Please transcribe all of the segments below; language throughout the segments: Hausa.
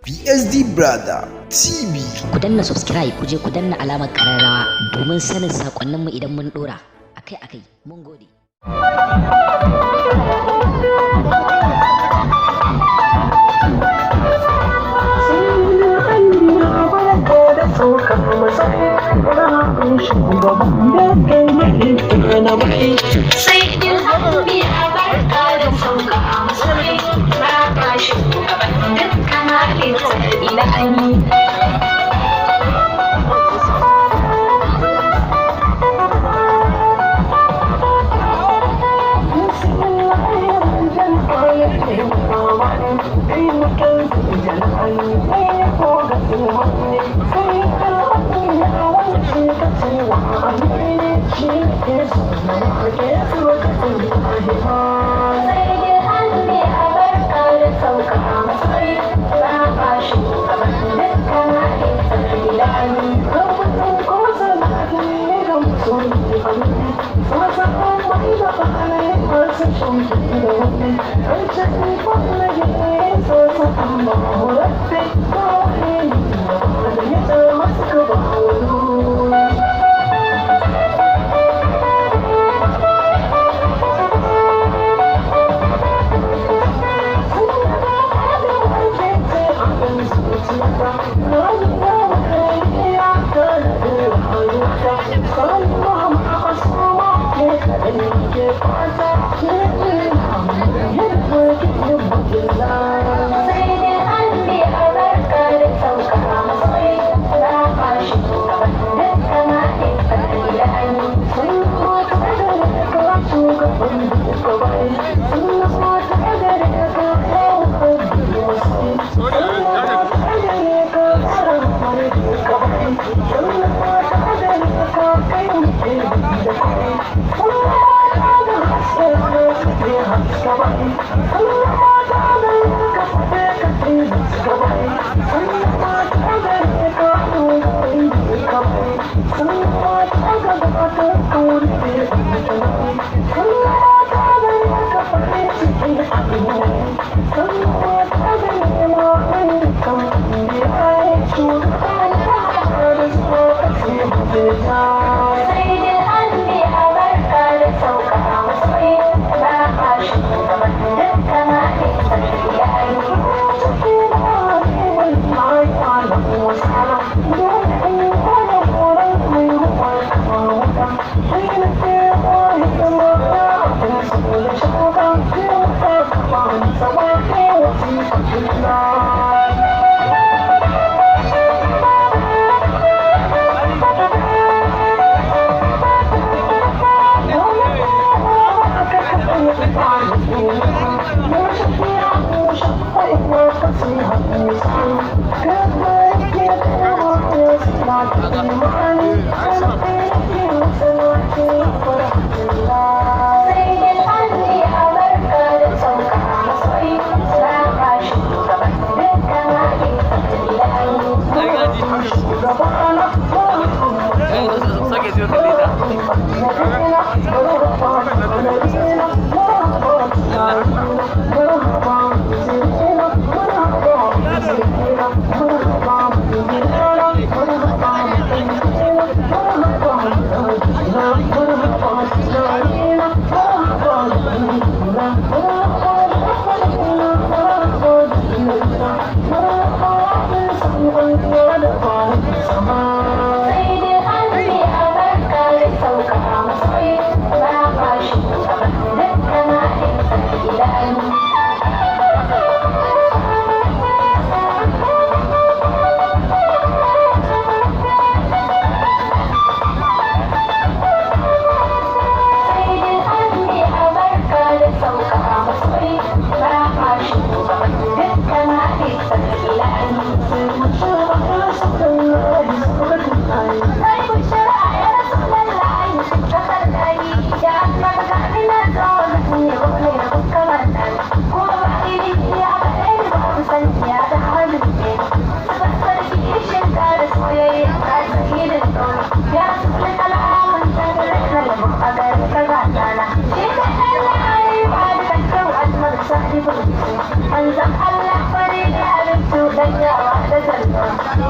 PSD Brother TV. Ku danna subscribe, ku je ku danna alamar kararrawa domin sanin sakonninmu idan mun dora akai-akai. Mun gode.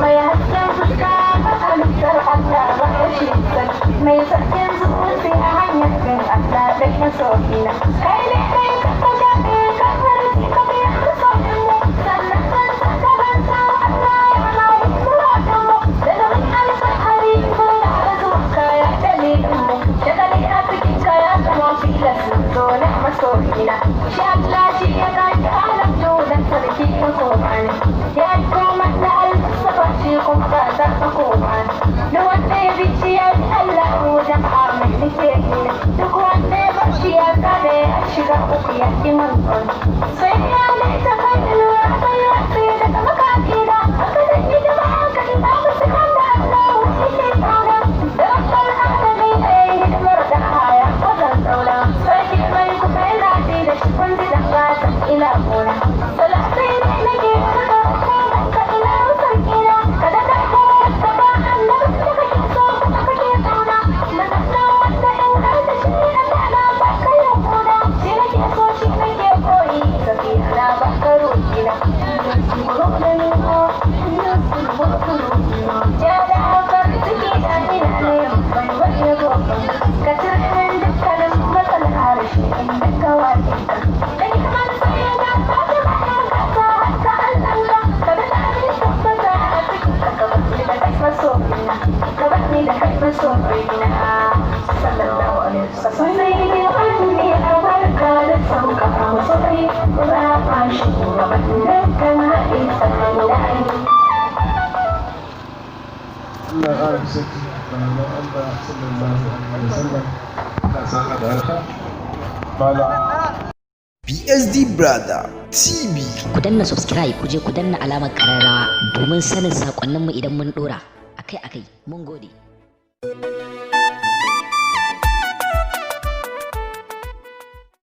mai hasken fuska halittar Allah ba ya shi mai sakin zuciya hanyar bin Allah da masoyina kai ne kai ka kaga ne ka farki ka bi masoyin mu sannan kan saka ban sa Allah ya mai muradan mu da nan alfahari ko da zuwa kaya dalilin mu da dali a cikin kaya kuma filas to na masoyina shi Allah shi ya gani halatto da sarki ko komai ya koma da alsafa shi kuma ba za ka koma da wanda ya bi shi ya bi Allah ko da amin nake ina duk wanda ya bar shi ya kare ya shiga uku ya ki man sai ya ne ta kai lura sai ya sai da makaki da aka da ni da ba ka ina musu kan da Allah shi ke tsara da rabbal alamin ai hidimar da haya wajen tsaula sai ki mai ku kai lati da shi kun da ba ta ila gona salatai ne nake ka ka ila sarkina kada ka ko ta ba Allah da kake so ka kake tsauna da ka wanda in har da shi Allah ba ka yi koda shi nake so shi nake koyi sabi ana ba ka roƙina ya da hakar ciki da ina ne bai wani gobe ka tirhin dukkanin matsalar harshe inda ka wace ka kai kamar sai ga ba ta ba ka haka Allah ka da ni tabbata a cikin ka ba ni da kai masoyina ka ba ni da kai masoyina sallallahu alaihi wasallam sai ni wani a barka da sauka a wasai ba a shi ba da kana isa Allah Allah ya saki Allah sallallahu alaihi wasallam da saka da harka bala PSD Brother TV. Ku danna subscribe ku je ku danna alamar kararrawa domin sanin sakonninmu idan mun dora akai-akai. Mun gode.